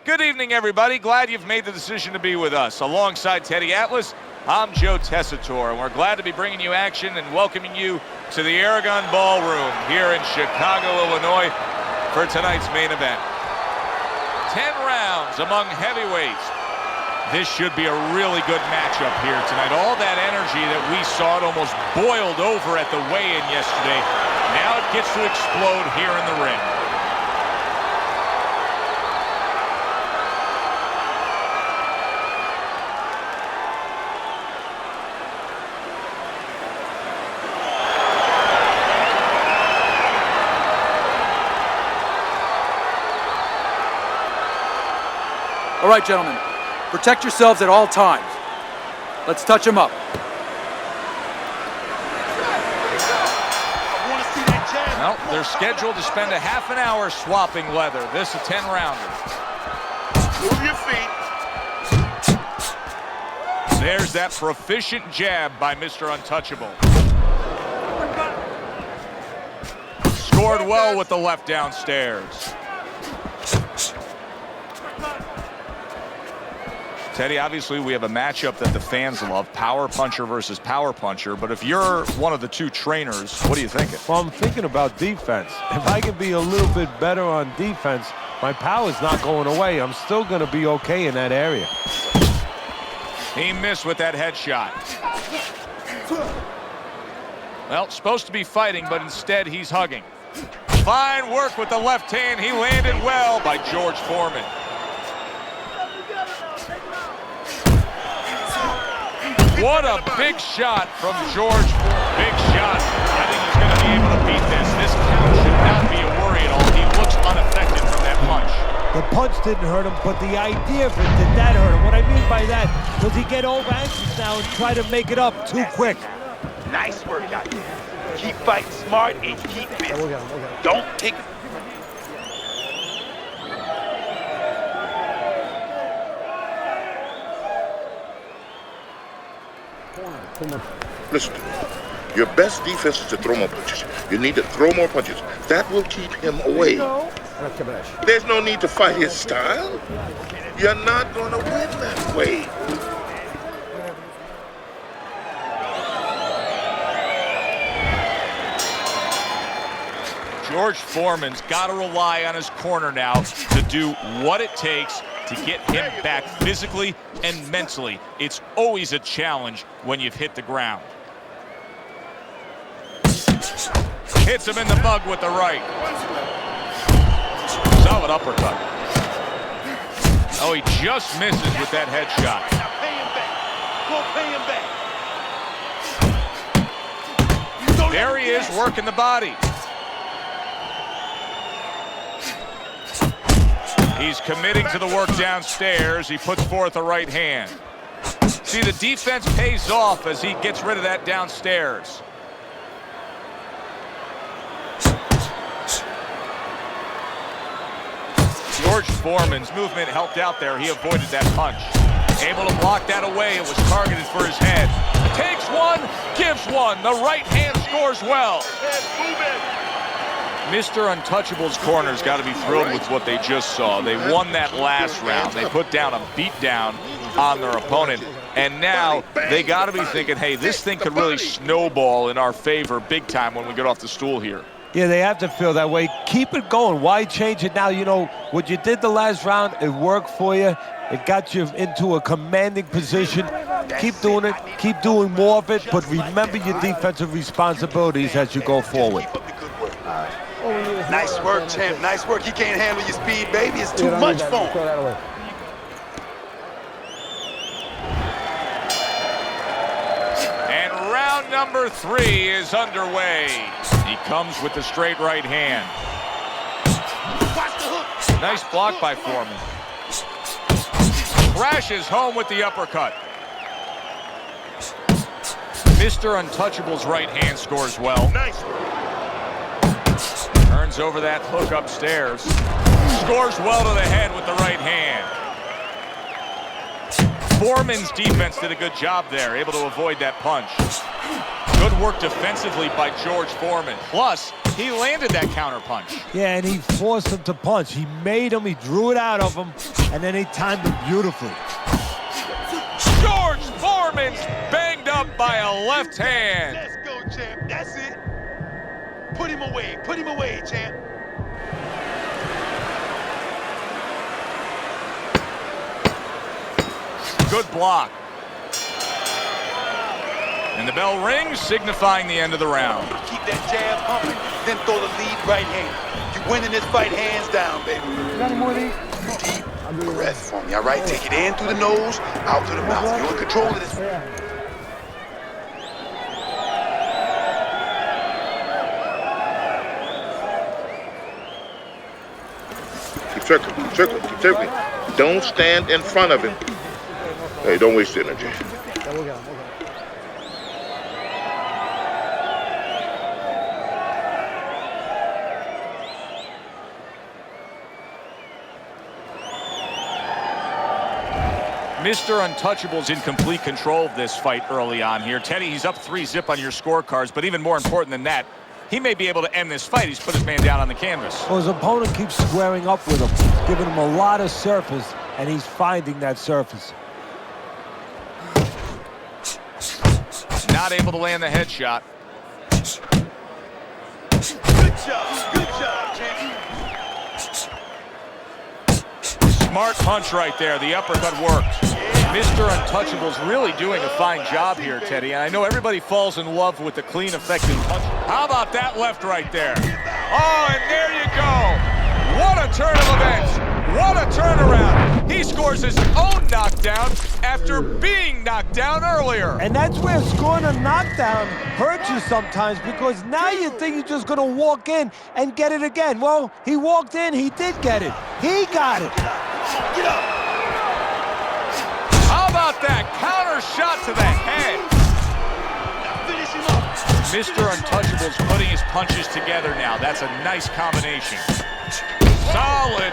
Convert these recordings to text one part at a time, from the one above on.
Good evening, everybody. Glad you've made the decision to be with us. Alongside Teddy Atlas, I'm Joe Tessitore, and we're glad to be bringing you action and welcoming you to the Aragon Ballroom here in Chicago, Illinois, for tonight's main event. 10 rounds among heavyweights. This should be a really good matchup here tonight. All that energy that we saw, it almost boiled over at the weigh-in yesterday. Now it gets to explode here in the ring. All right, gentlemen, protect yourselves at all times. Let's touch them up. Well, they're scheduled to spend a half an hour swapping leather. This a 10-rounder. Move your feet. There's that proficient jab by Mr. Untouchable. Scored well with the left downstairs. Teddy, obviously we have a matchup that the fans love, power puncher versus power puncher, but if you're one of the two trainers, what are you thinking? Well, I'm thinking about defense. If I can be a little bit better on defense, my power's not going away. I'm still going to be okay in that area. He missed with that headshot. Well, supposed to be fighting, but instead he's hugging. Fine work with the left hand. He landed well by George Foreman. What a big shot from George. Big shot. I think he's going to be able to beat this. This count should not be a worry at all. He looks unaffected from that punch. The punch didn't hurt him, but the idea of it, did that hurt him? What I mean by that, does he get over anxious now and try to make it up too quick? Nice work out there. Keep fighting smart and keep busy. Don't take it. Listen, your best defense is to throw more punches. You need to throw more punches. That will keep him away. There's no need to fight his style. You're not going to win that way. George Foreman's got to rely on his corner now to do what it takes to get him back physically and mentally. It's always a challenge when you've hit the ground. Hits him in the mug with the right. Solid uppercut. Oh, he just misses with that headshot. Now pay him back. Go pay him back. There he is, working the body. He's committing to the work downstairs. He puts forth a right hand. See, the defense pays off as he gets rid of that downstairs. George Foreman's movement helped out there. He avoided that punch. Able to block that away. It was targeted for his head. Takes one, gives one. The right hand scores well. Mr. Untouchable's corner's got to be thrilled with what they just saw. They won that last round. They put down a beatdown on their opponent. And now they got to be thinking, hey, this thing could really snowball in our favor big time when we get off the stool here. Yeah, they have to feel that way. Keep it going. Why change it now? You know, what you did the last round, it worked for you. It got you into a commanding position. Keep doing it. Keep doing more of it. But remember your defensive responsibilities as you go forward. Nice work, champ. Nice work. He can't handle your speed, baby. It's too much for him. And round number 3 is underway. He comes with the straight right hand. Nice block by Foreman. Crashes home with the uppercut. Mr. Untouchable's right hand scores well. Nice. Turns over that hook upstairs. Scores well to the head with the right hand. Foreman's defense did a good job there, able to avoid that punch. Good work defensively by George Foreman. Plus, He landed that counter punch. Yeah, and he forced him to punch. He made him, he drew it out of him, and then he timed it beautifully. George Foreman's banged up by a left hand. Let's go, champ. That's it. Put him away. Put him away, champ. Good block. And the bell rings, signifying the end of the round. Keep that jab pumping, then throw the lead right hand. You're winning this fight hands down, baby. You got any more of these? Deep breath for me, all right? Take it in through the nose, out through the mouth. You're in control of this. Keep circling, keep circling, keep circling. Don't stand in front of him. Hey, don't waste energy. Mr. Untouchable's in complete control of this fight early on here. Teddy, he's up 3-0 on your scorecards, but even more important than that, he may be able to end this fight. He's put his man down on the canvas. Well, his opponent keeps squaring up with him, giving him a lot of surface, and he's finding that surface. Not able to land the headshot. Good job, champ. Smart punch right there. The uppercut worked. Mr. Untouchable's really doing a fine job here, Teddy. And I know everybody falls in love with the clean, effective punch. How about that left right there? Oh, and there you go. What a turn of events. What a turnaround. He scores his own knockdown after being knocked down earlier. And that's where scoring a knockdown hurts you sometimes, because now you think you're just going to walk in and get it again. Well, he walked in, he did get it. He got it. Get up. How about that counter shot to the head? Now finish him up. Mr. Untouchable's putting his punches together now. That's a nice combination. Solid.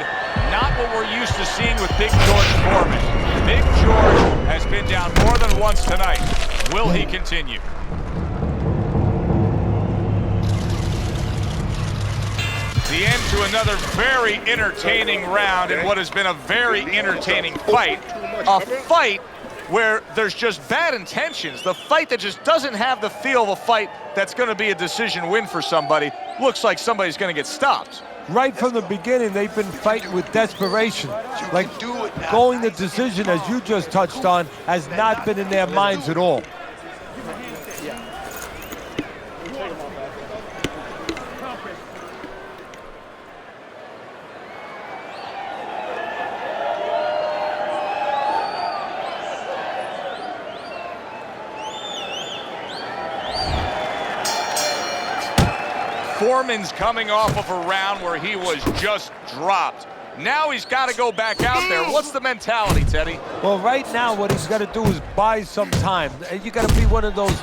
Not what we're used to seeing with Big George Foreman. Big George has been down more than once tonight. Will he continue? The end to another very entertaining round in what has been a very entertaining fight. A fight where there's just bad intentions. The fight that just doesn't have the feel of a fight that's going to be a decision win for somebody. Looks like somebody's going to get stopped. Right from the beginning, they've been fighting with desperation. Like going the decision, as you just touched on, has not been in their minds at all. Foreman's coming off of a round where he was just dropped. Now he's got to go back out there. What's the mentality, Teddy? Well, right now, what he's got to do is buy some time. You got to be one of those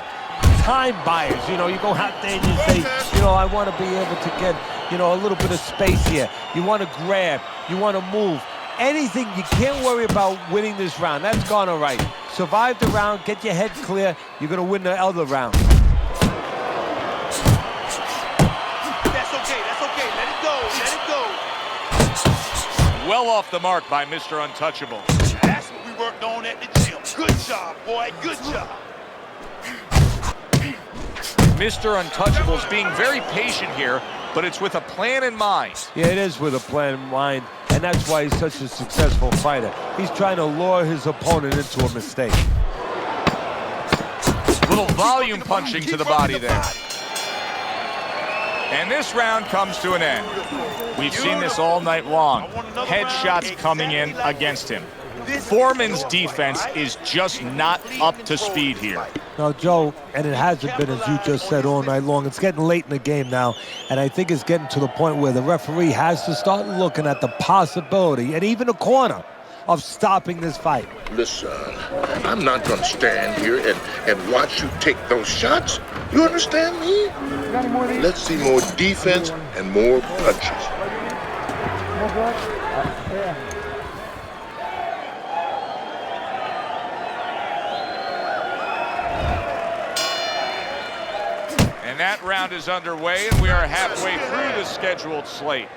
time buyers. You know, you go out there and you say, you know, I want to be able to get, you know, a little bit of space here. You want to grab. You want to move. Anything. You can't worry about winning this round. That's gone all right. Survive the round. Get your head clear. You're going to win the other round. Well off the mark by Mr. Untouchable. That's what we worked on at the gym. Good job, boy. Good job. Mr. Untouchable's being very patient here, but it's with a plan in mind. Yeah, it is with a plan in mind, and that's why he's such a successful fighter. He's trying to lure his opponent into a mistake. Little volume punching to the body there. And this round comes to an end. We've seen this all night long. Headshots coming in against him. Foreman's defense is just not up to speed here. No, Joe, and it hasn't been, as you just said, all night long. It's getting late in the game now, and I think it's getting to the point where the referee has to start looking at the possibility, and even a corner, of stopping this fight. Listen, I'm not going to stand here and watch you take those shots. You understand me? Let's see more defense and more punches. And that round is underway, and we are halfway through the scheduled slate.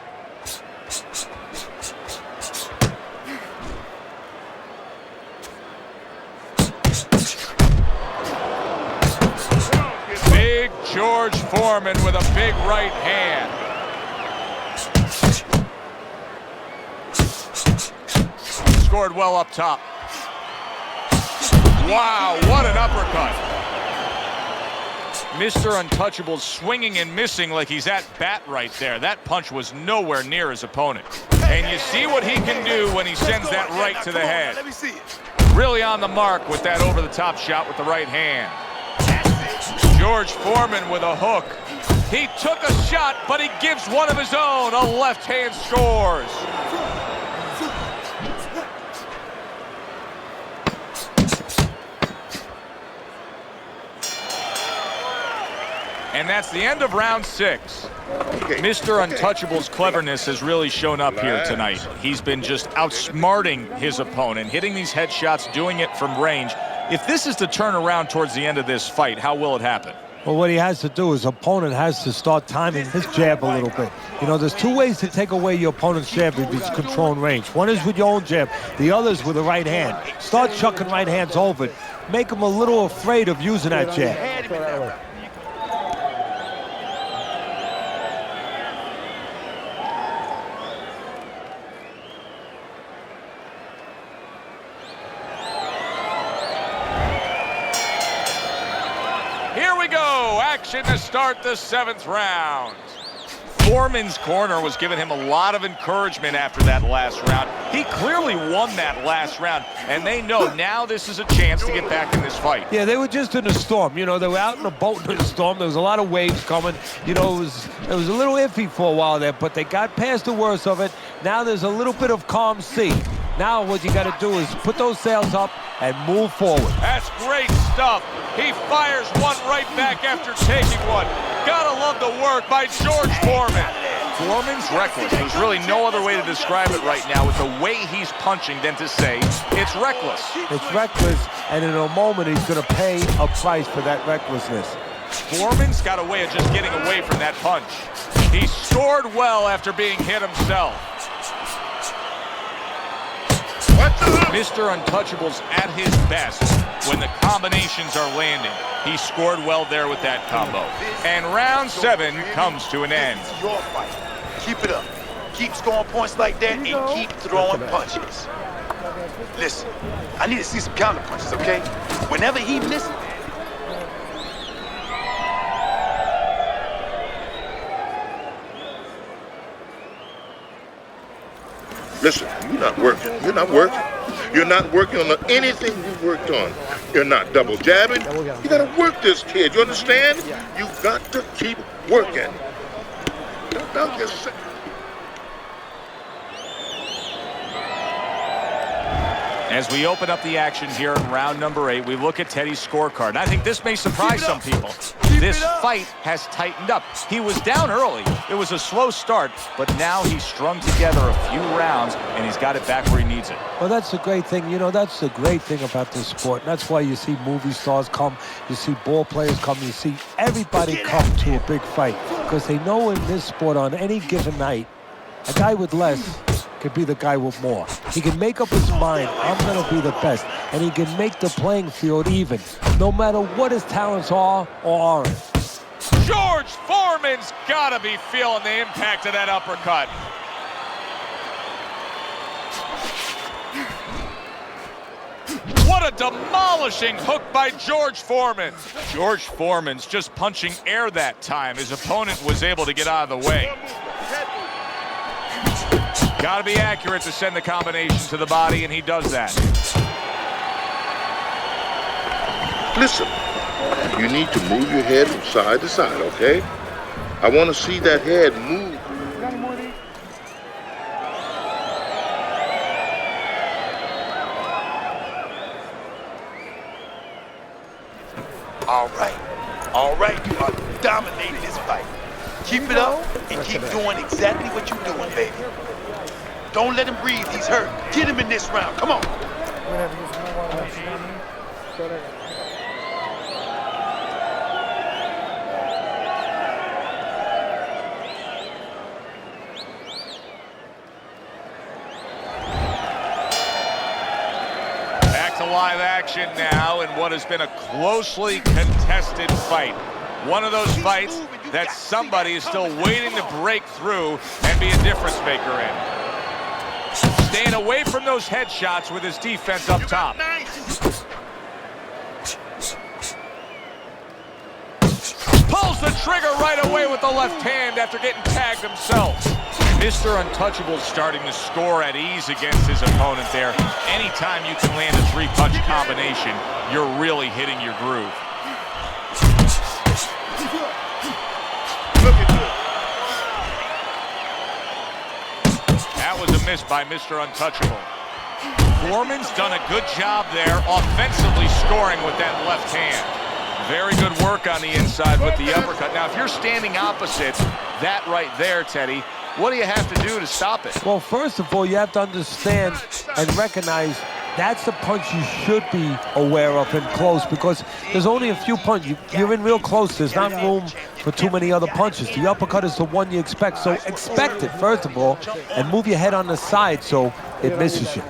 Big George Foreman with a big right hand. Scored well up top. Wow, what an uppercut. Mr. Untouchable swinging and missing like he's at bat right there. That punch was nowhere near his opponent. And you see what he can do when he sends that right to the head. Let me see it. Really on the mark with that over-the-top shot with the right hand. George Foreman with a hook. He took a shot, but he gives one of his own. A left hand scores. And that's the end of round 6. Mr. Untouchable's cleverness has really shown up here tonight. He's been just outsmarting his opponent, hitting these headshots, doing it from range. If this is to turn around towards the end of this fight, how will it happen? Well, what he has to do is opponent has to start timing his jab a little bit. You know, there's 2 ways to take away your opponent's jab if he's controlling range. One is with your own jab. The other is with the right hand. Start chucking right hands over it. Make him a little afraid of using that jab. Here we go, action to start the 7th round. Foreman's corner was giving him a lot of encouragement after that last round. He clearly won that last round, and they know now this is a chance to get back in this fight. Yeah, they were just in a storm. You know, they were out in a boat in a storm. There was a lot of waves coming. You know, it was a little iffy for a while there, but they got past the worst of it. Now there's a little bit of calm sea. Now what you got to do is put those sails up and move forward. That's great stuff. He fires one right back after taking one. Gotta love the work by George Foreman. Foreman's reckless. There's really no other way to describe it right now with the way he's punching than to say it's reckless. It's reckless, and in a moment he's going to pay a price for that recklessness. Foreman's got a way of just getting away from that punch. He scored well after being hit himself. Mr. Untouchable's at his best when the combinations are landing. He scored well there with that combo. And round 7 comes to an end. This is your fight. Keep it up. Keep scoring points like that and keep throwing punches. Listen, I need to see some counter punches, okay? Whenever he misses, Listen, you're not working. You're not working. You're not working on anything you've worked on. You're not double jabbing. You got to work this, kid. You understand? You've got to keep working. Don't just sit. As we open up the action here in round number 8, we look at Teddy's scorecard. And I think this may surprise some people. This fight has tightened up. He was down early. It was a slow start, but now he's strung together a few rounds, and he's got it back where he needs it. Well, that's the great thing. You know, that's the great thing about this sport. And that's why you see movie stars come, you see ball players come, you see everybody come to a big fight. Because they know in this sport on any given night, a guy with less could be the guy with more. He can make up his mind, I'm going to be the best. And he can make the playing field even, no matter what his talents are or aren't. George Foreman's got to be feeling the impact of that uppercut. What a demolishing hook by George Foreman. George Foreman's just punching air that time. His opponent was able to get out of the way. Got to be accurate to send the combination to the body, and he does that. Listen, you need to move your head from side to side, okay? I want to see that head move. All right, you are dominating this fight. Keep it up and keep doing exactly what you're doing, baby. Don't let him breathe, he's hurt. Get him in this round, come on. live action now in what has been a closely contested fight. One of those fights that somebody is still waiting to break through and be a difference maker in. Staying away from those headshots with his defense up top. Pulls the trigger right away with the left hand after getting tagged himself. Mr. Untouchable starting to score at ease against his opponent there. Anytime you can land a three-punch combination, you're really hitting your groove. That was a miss by Mr. Untouchable. Foreman's done a good job there offensively scoring with that left hand. Very good work on the inside with the uppercut. Now, if you're standing opposite that right there, Teddy, what do you have to do to stop it? Well, first of all, you have to understand and recognize that's the punch you should be aware of and close, because there's only a few punches. You're in real close. There's not room for too many other punches. The uppercut is the one you expect. So expect it, first of all, and move your head on the side so it misses you.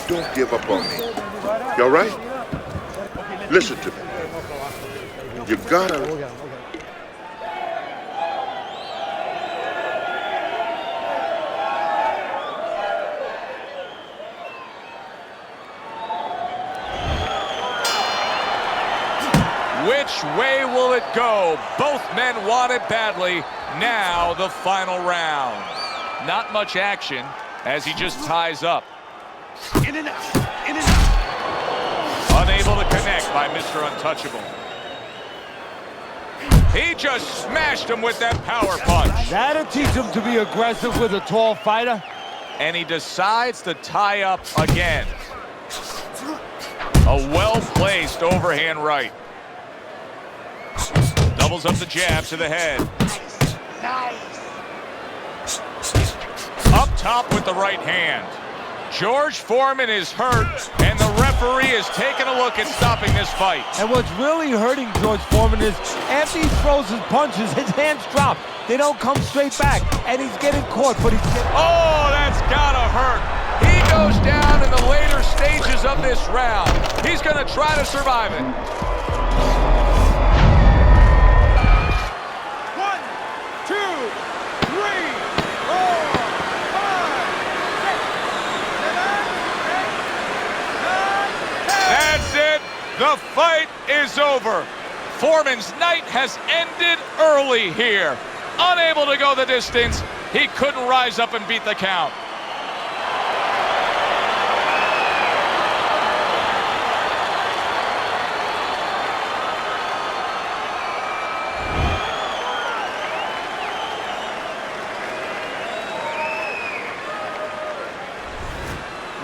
Don't give up on me. You all right? Listen to me. You gotta... Which way will it go? Both men want it badly. Now the final round. Not much action as he just ties up. In and out, in and out. Unable to connect by Mr. Untouchable. He just smashed him with that power punch. That'll teach him to be aggressive with a tall fighter. And he decides to tie up again. A well-placed overhand right. Doubles up the jab to the head. Nice. Up top with the right hand. George Foreman is hurt, and the referee is taking a look at stopping this fight. And what's really hurting George Foreman is after he throws his punches, his hands drop. They don't come straight back, and he's getting caught, but he's getting... Oh, that's gotta hurt. He goes down in the later stages of this round. He's gonna try to survive it. 1, 2, 3, 4. That's it. The fight is over. Foreman's night has ended early here. Unable to go the distance, he couldn't rise up and beat the count.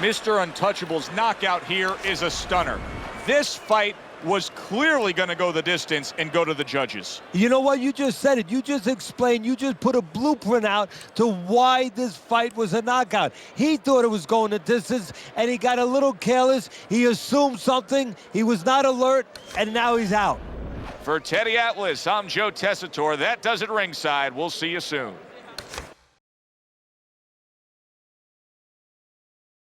Mr. Untouchable's knockout here is a stunner. This fight was clearly going to go the distance and go to the judges. You know what? You just said it. You just explained. You just put a blueprint out to why this fight was a knockout. He thought it was going the distance, and he got a little careless. He assumed something. He was not alert, and now he's out. For Teddy Atlas, I'm Joe Tessitore. That does it ringside. We'll see you soon.